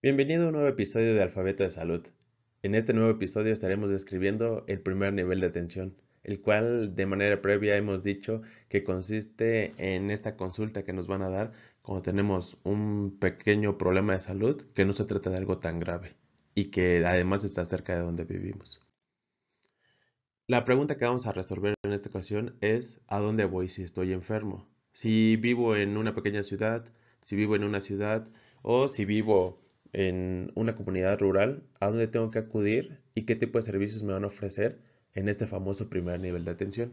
Bienvenido a un nuevo episodio de Alfabeto de Salud. En este nuevo episodio estaremos describiendo el primer nivel de atención, el cual de manera previa hemos dicho que consiste en esta consulta que nos van a dar cuando tenemos un pequeño problema de salud que no se trata de algo tan grave y que además está cerca de donde vivimos. La pregunta que vamos a resolver en esta ocasión es ¿a dónde voy si estoy enfermo? Si vivo en una pequeña ciudad, si vivo en una ciudad o si vivo en una comunidad rural, ¿a dónde tengo que acudir y qué tipo de servicios me van a ofrecer en este famoso primer nivel de atención?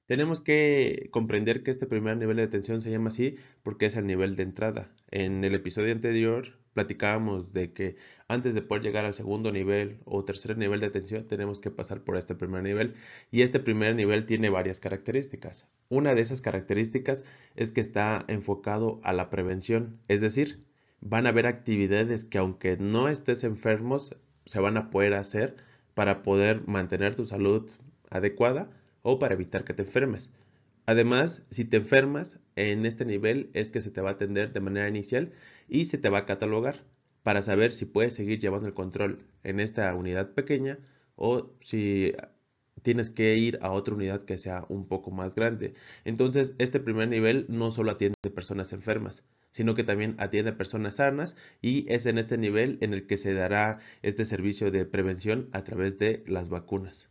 Tenemos que comprender que este primer nivel de atención se llama así porque es el nivel de entrada. En el episodio anterior platicábamos de que antes de poder llegar al segundo nivel o tercer nivel de atención tenemos que pasar por este primer nivel y este primer nivel tiene varias características. Una de esas características es que está enfocado a la prevención, es decir, van a haber actividades que aunque no estés enfermos se van a poder hacer para poder mantener tu salud adecuada o para evitar que te enfermes. Además, si te enfermas, en este nivel es que se te va a atender de manera inicial y se te va a catalogar para saber si puedes seguir llevando el control en esta unidad pequeña o si tienes que ir a otra unidad que sea un poco más grande. Entonces, este primer nivel no solo atiende a personas enfermas, sino que también atiende a personas sanas y es en este nivel en el que se dará este servicio de prevención a través de las vacunas.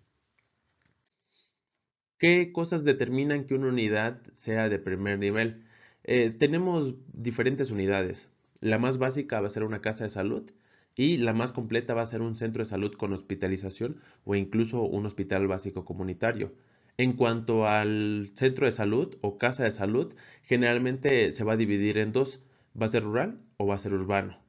¿Qué cosas determinan que una unidad sea de primer nivel? Tenemos diferentes unidades. La más básica va a ser una casa de salud y la más completa va a ser un centro de salud con hospitalización o incluso un hospital básico comunitario. En cuanto al centro de salud o casa de salud, generalmente se va a dividir en dos. ¿Va a ser rural o va a ser urbano?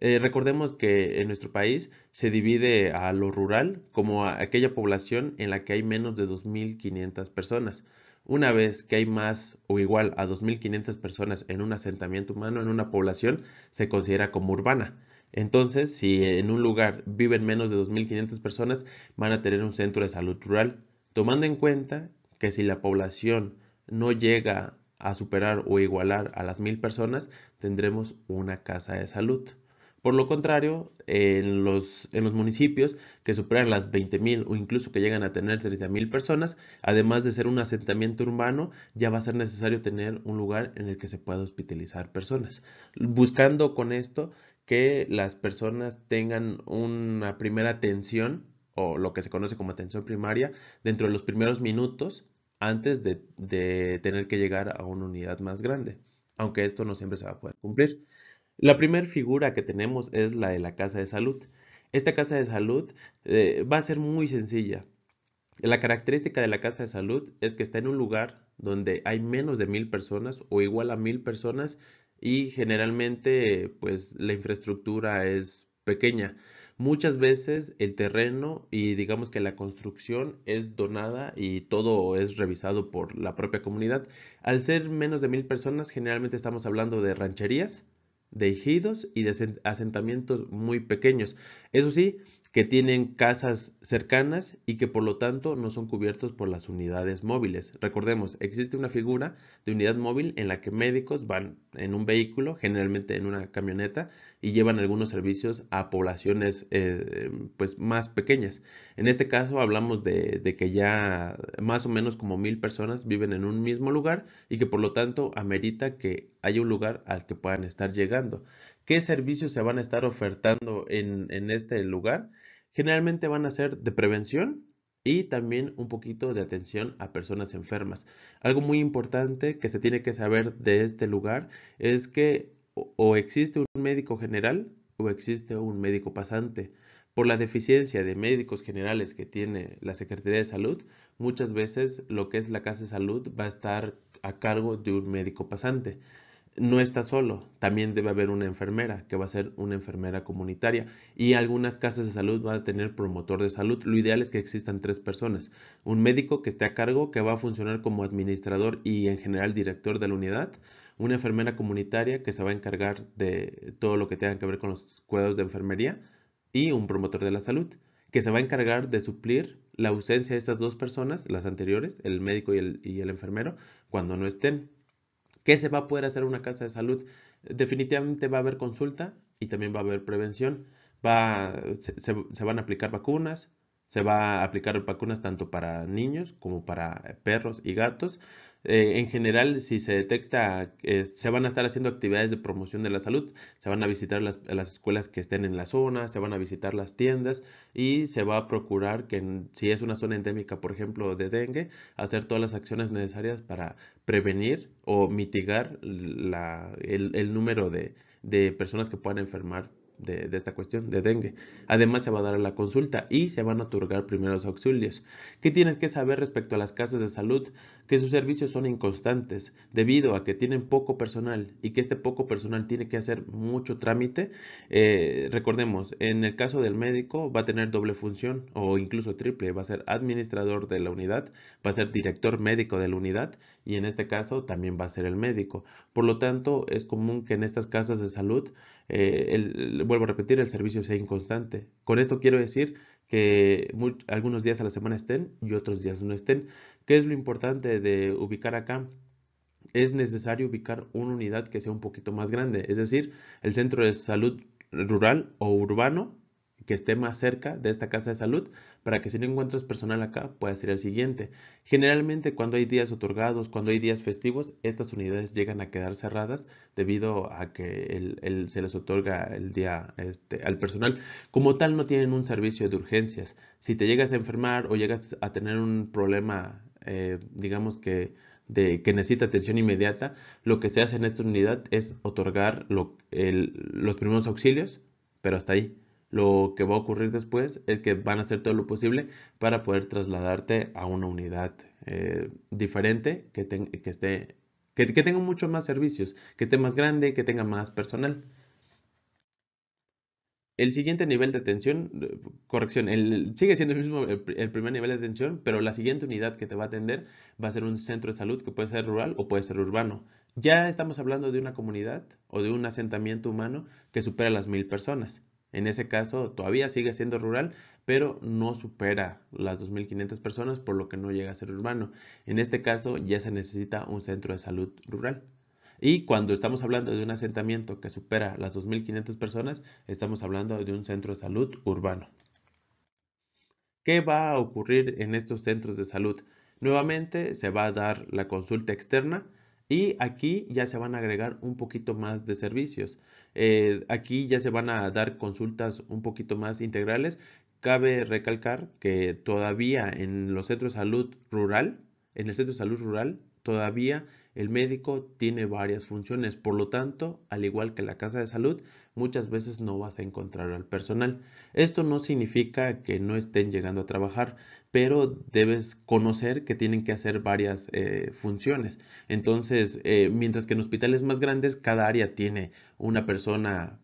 Recordemos que en nuestro país se divide a lo rural como a aquella población en la que hay menos de 2.500 personas. Una vez que hay más o igual a 2.500 personas en un asentamiento humano, en una población, se considera como urbana. Entonces, si en un lugar viven menos de 2.500 personas, van a tener un centro de salud rural, tomando en cuenta que si la población no llega a superar o igualar a las 1.000 personas, tendremos una casa de salud. Por lo contrario, en los municipios que superan las 20.000 o incluso que llegan a tener 30.000 personas, además de ser un asentamiento urbano, ya va a ser necesario tener un lugar en el que se pueda hospitalizar personas. Buscando con esto que las personas tengan una primera atención o lo que se conoce como atención primaria dentro de los primeros minutos antes de tener que llegar a una unidad más grande, aunque esto no siempre se va a poder cumplir. La primera figura que tenemos es la de la casa de salud. Esta casa de salud va a ser muy sencilla. La característica de la casa de salud es que está en un lugar donde hay menos de 1.000 personas o igual a 1.000 personas y generalmente pues la infraestructura es pequeña. Muchas veces el terreno y digamos que la construcción es donada y todo es revisado por la propia comunidad. Al ser menos de 1.000 personas, generalmente estamos hablando de rancherías, de ejidos y de asentamientos muy pequeños. Eso sí, que tienen casas cercanas y que por lo tanto no son cubiertos por las unidades móviles. Recordemos, existe una figura de unidad móvil en la que médicos van en un vehículo, generalmente en una camioneta, y llevan algunos servicios a poblaciones pues más pequeñas. En este caso hablamos de que ya más o menos como 1.000 personas viven en un mismo lugar y que por lo tanto amerita que haya un lugar al que puedan estar llegando. ¿Qué servicios se van a estar ofertando en este lugar? Generalmente van a ser de prevención y también un poquito de atención a personas enfermas. Algo muy importante que se tiene que saber de este lugar es que o existe un médico general o existe un médico pasante. Por la deficiencia de médicos generales que tiene la Secretaría de Salud, muchas veces lo que es la Casa de Salud va a estar a cargo de un médico pasante. No está solo, también debe haber una enfermera, que va a ser una enfermera comunitaria. Y algunas casas de salud van a tener promotor de salud. Lo ideal es que existan tres personas. Un médico que esté a cargo, que va a funcionar como administrador y en general director de la unidad. Una enfermera comunitaria que se va a encargar de todo lo que tenga que ver con los cuidados de enfermería. Y un promotor de la salud, que se va a encargar de suplir la ausencia de estas dos personas, las anteriores, el médico y el enfermero, cuando no estén. ¿Qué se va a poder hacer en una casa de salud? Definitivamente va a haber consulta y también va a haber prevención. Se van a aplicar vacunas, se va a aplicar vacunas tanto para niños como para perros y gatos. En general, si se detecta, se van a estar haciendo actividades de promoción de la salud, se van a visitar las escuelas que estén en la zona, se van a visitar las tiendas y se va a procurar que si es una zona endémica, por ejemplo, de dengue, hacer todas las acciones necesarias para prevenir o mitigar el número de personas que puedan enfermar de esta cuestión de dengue. Además, se va a dar la consulta y se van a otorgar primeros auxilios. ¿Qué tienes que saber respecto a las casas de salud? Que sus servicios son inconstantes debido a que tienen poco personal y que este poco personal tiene que hacer mucho trámite. Recordemos, en el caso del médico va a tener doble función o incluso triple. Va a ser administrador de la unidad, va a ser director médico de la unidad y en este caso también va a ser el médico. Por lo tanto, es común que en estas casas de salud, vuelvo a repetir, el servicio sea inconstante. Con esto quiero decir que algunos días a la semana estén y otros días no estén. ¿Qué es lo importante de ubicar acá? Es necesario ubicar una unidad que sea un poquito más grande, es decir, el centro de salud rural o urbano que esté más cerca de esta casa de salud para que si no encuentras personal acá puedas ir al siguiente. Generalmente cuando hay días otorgados, cuando hay días festivos, estas unidades llegan a quedar cerradas debido a que se les otorga el día al personal. Como tal no tienen un servicio de urgencias. Si te llegas a enfermar o llegas a tener un problema, digamos que necesita atención inmediata, lo que se hace en esta unidad es otorgar los primeros auxilios, pero hasta ahí. Lo que va a ocurrir después es que van a hacer todo lo posible para poder trasladarte a una unidad diferente que tenga muchos más servicios, que esté más grande, que tenga más personal. El siguiente nivel de atención, corrección, sigue siendo el mismo el primer nivel de atención, pero la siguiente unidad que te va a atender va a ser un centro de salud que puede ser rural o puede ser urbano. Ya estamos hablando de una comunidad o de un asentamiento humano que supera las 1000 personas. En ese caso, todavía sigue siendo rural, pero no supera las 2500 personas, por lo que no llega a ser urbano. En este caso, ya se necesita un centro de salud rural. Y cuando estamos hablando de un asentamiento que supera las 2500 personas, estamos hablando de un centro de salud urbano. ¿Qué va a ocurrir en estos centros de salud? Nuevamente se va a dar la consulta externa y aquí ya se van a agregar un poquito más de servicios. Aquí ya se van a dar consultas un poquito más integrales. Cabe recalcar que todavía en los centros de salud rural, en el centro de salud rural, todavía el médico tiene varias funciones. Por lo tanto, al igual que la casa de salud, muchas veces no vas a encontrar al personal. Esto no significa que no estén llegando a trabajar, pero debes conocer que tienen que hacer varias funciones. Entonces, mientras que en hospitales más grandes, cada área tiene una persona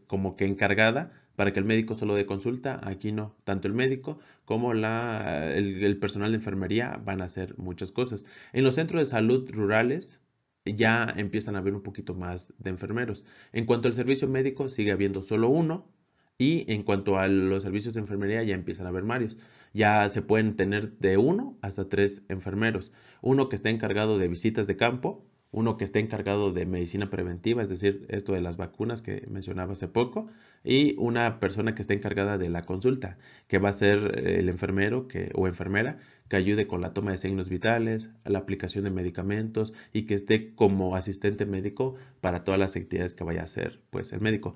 como que encargada para que el médico solo dé consulta, aquí no. Tanto el médico como el personal de enfermería van a hacer muchas cosas. En los centros de salud rurales ya empiezan a haber un poquito más de enfermeros. En cuanto al servicio médico, sigue habiendo solo uno y en cuanto a los servicios de enfermería, ya empiezan a haber varios. Ya se pueden tener de uno hasta tres enfermeros. Uno que esté encargado de visitas de campo, uno que esté encargado de medicina preventiva, es decir, esto de las vacunas que mencionaba hace poco, y una persona que esté encargada de la consulta, que va a ser el enfermero o enfermera que ayude con la toma de signos vitales, la aplicación de medicamentos y que esté como asistente médico para todas las actividades que vaya a hacer, pues el médico.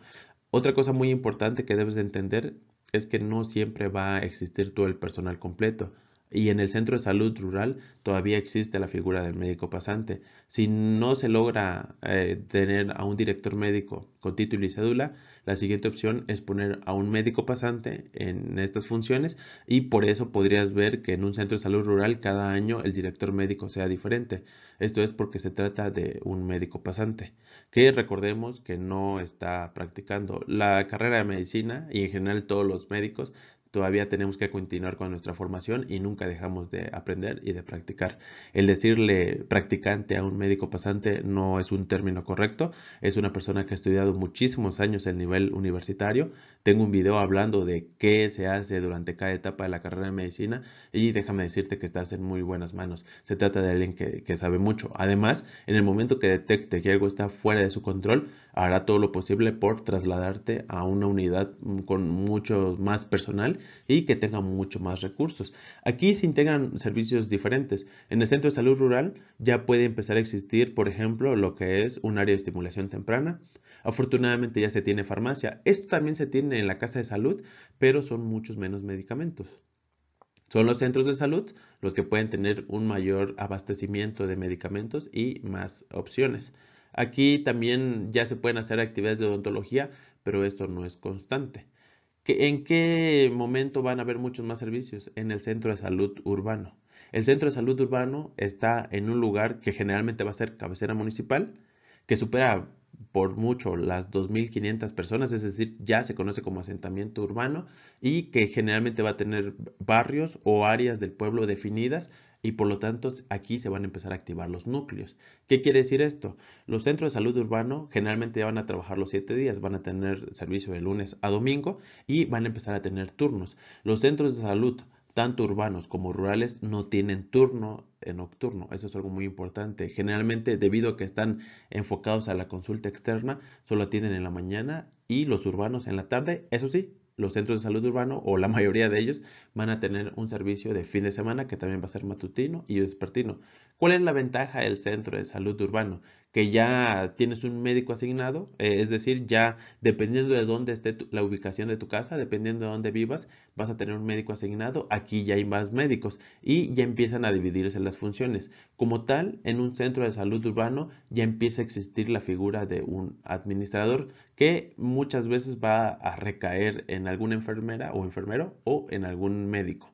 Otra cosa muy importante que debes de entender es que no siempre va a existir todo el personal completo. Y en el centro de salud rural todavía existe la figura del médico pasante. Si no se logra tener a un director médico con título y cédula, la siguiente opción es poner a un médico pasante en estas funciones y por eso podrías ver que en un centro de salud rural cada año el director médico sea diferente. Esto es porque se trata de un médico pasante que recordemos que no está practicando. La carrera de medicina y en general todos los médicos todavía tenemos que continuar con nuestra formación y nunca dejamos de aprender y de practicar. El decirle practicante a un médico pasante no es un término correcto, es una persona que ha estudiado muchísimos años el nivel universitario. Tengo un video hablando de qué se hace durante cada etapa de la carrera de medicina y déjame decirte que estás en muy buenas manos. Se trata de alguien que sabe mucho. Además, en el momento que detecte que algo está fuera de su control, hará todo lo posible por trasladarte a una unidad con mucho más personal y que tenga mucho más recursos. Aquí se integran servicios diferentes. En el centro de salud rural ya puede empezar a existir, por ejemplo, lo que es un área de estimulación temprana. Afortunadamente ya se tiene farmacia. Esto también se tiene en la casa de salud, pero son muchos menos medicamentos. Son los centros de salud los que pueden tener un mayor abastecimiento de medicamentos y más opciones. Aquí también ya se pueden hacer actividades de odontología, pero esto no es constante. ¿En qué momento van a haber muchos más servicios? En el centro de salud urbano. El centro de salud urbano está en un lugar que generalmente va a ser cabecera municipal, que supera por mucho las 2.500 personas, es decir, ya se conoce como asentamiento urbano y que generalmente va a tener barrios o áreas del pueblo definidas y por lo tanto aquí se van a empezar a activar los núcleos. ¿Qué quiere decir esto? Los centros de salud urbano generalmente ya van a trabajar los 7 días, van a tener servicio de lunes a domingo y van a empezar a tener turnos. Los centros de salud, tanto urbanos como rurales, no tienen turno nocturno. Eso es algo muy importante. Generalmente, debido a que están enfocados a la consulta externa, solo atienden en la mañana y los urbanos en la tarde. Eso sí, los centros de salud urbano o la mayoría de ellos van a tener un servicio de fin de semana que también va a ser matutino y vespertino. ¿Cuál es la ventaja del centro de salud urbano? Que ya tienes un médico asignado, es decir, ya dependiendo de dónde esté la ubicación de tu casa, dependiendo de dónde vivas, vas a tener un médico asignado. Aquí ya hay más médicos y ya empiezan a dividirse las funciones. Como tal, en un centro de salud urbano ya empieza a existir la figura de un administrador que muchas veces va a recaer en alguna enfermera o enfermero o en algún médico.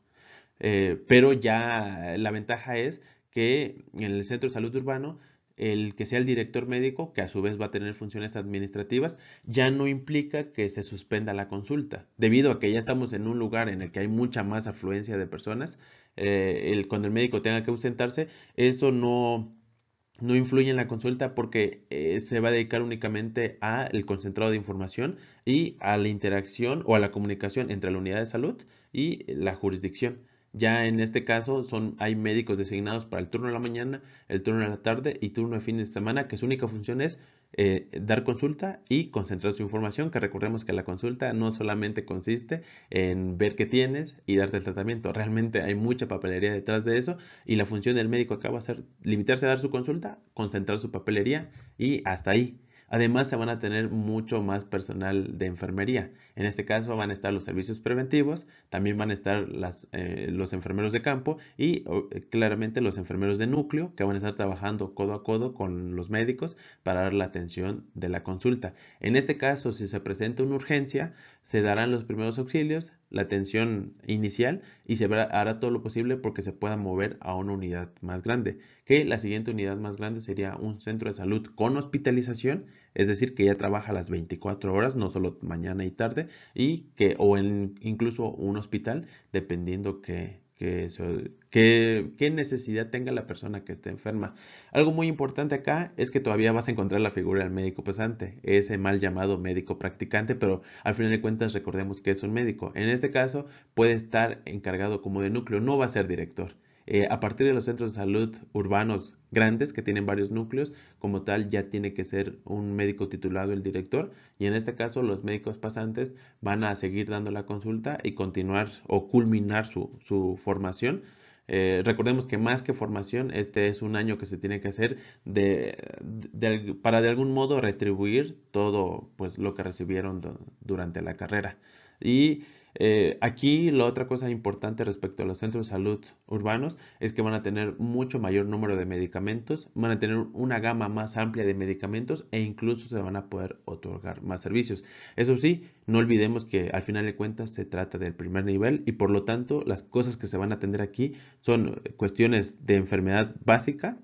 Pero ya la ventaja es que en el centro de salud urbano, el que sea el director médico, que a su vez va a tener funciones administrativas, ya no implica que se suspenda la consulta, debido a que ya estamos en un lugar en el que hay mucha más afluencia de personas. Cuando el médico tenga que ausentarse, eso no influye en la consulta porque se va a dedicar únicamente al concentrado de información y a la interacción o a la comunicación entre la unidad de salud y la jurisdicción. Ya en este caso hay médicos designados para el turno de la mañana, el turno de la tarde y turno de fin de semana, que su única función es dar consulta y concentrar su información, que recordemos que la consulta no solamente consiste en ver qué tienes y darte el tratamiento, realmente hay mucha papelería detrás de eso y la función del médico acá va a ser limitarse a dar su consulta, concentrar su papelería y hasta ahí. Además, se van a tener mucho más personal de enfermería. En este caso van a estar los servicios preventivos, también van a estar los enfermeros de campo y claramente los enfermeros de núcleo que van a estar trabajando codo a codo con los médicos para dar la atención de la consulta. En este caso, si se presenta una urgencia, se darán los primeros auxilios, la atención inicial y se hará todo lo posible porque se pueda mover a una unidad más grande, que la siguiente unidad más grande sería un centro de salud con hospitalización, es decir, que ya trabaja las 24 horas, no solo mañana y tarde, y o incluso un hospital, dependiendo qué necesidad tenga la persona que esté enferma. Algo muy importante acá es que todavía vas a encontrar la figura del médico pasante, ese mal llamado médico practicante, pero al final de cuentas recordemos que es un médico. En este caso puede estar encargado como de núcleo, no va a ser director. A partir de los centros de salud urbanos grandes que tienen varios núcleos, como tal ya tiene que ser un médico titulado el director y en este caso los médicos pasantes van a seguir dando la consulta y continuar o culminar su formación. Recordemos que más que formación, este es un año que se tiene que hacer para de algún modo retribuir todo pues, lo que recibieron durante la carrera. Y aquí la otra cosa importante respecto a los centros de salud urbanos es que van a tener mucho mayor número de medicamentos, van a tener una gama más amplia de medicamentos e incluso se van a poder otorgar más servicios. Eso sí, no olvidemos que al final de cuentas se trata del primer nivel y por lo tanto las cosas que se van a atender aquí son cuestiones de enfermedad básica,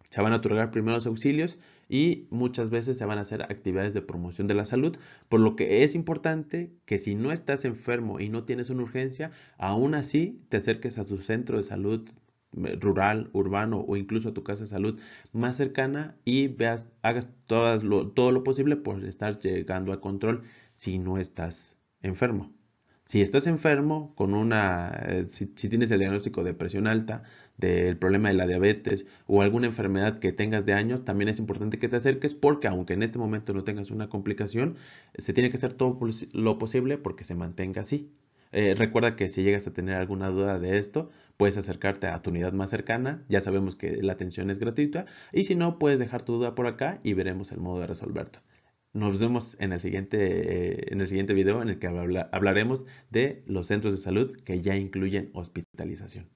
se van a otorgar primeros auxilios y muchas veces se van a hacer actividades de promoción de la salud, por lo que es importante que si no estás enfermo y no tienes una urgencia, aún así te acerques a tu centro de salud rural, urbano o incluso a tu casa de salud más cercana y hagas todo lo posible por estar llegando a control si no estás enfermo. Si estás enfermo si tienes el diagnóstico de presión alta, del problema de la diabetes o alguna enfermedad que tengas de años, también es importante que te acerques porque aunque en este momento no tengas una complicación, se tiene que hacer todo lo posible porque se mantenga así. Recuerda que si llegas a tener alguna duda de esto, puedes acercarte a tu unidad más cercana. Ya sabemos que la atención es gratuita y si no, puedes dejar tu duda por acá y veremos el modo de resolverlo. Nos vemos en el siguiente video en el que hablaremos de los centros de salud que ya incluyen hospitalización.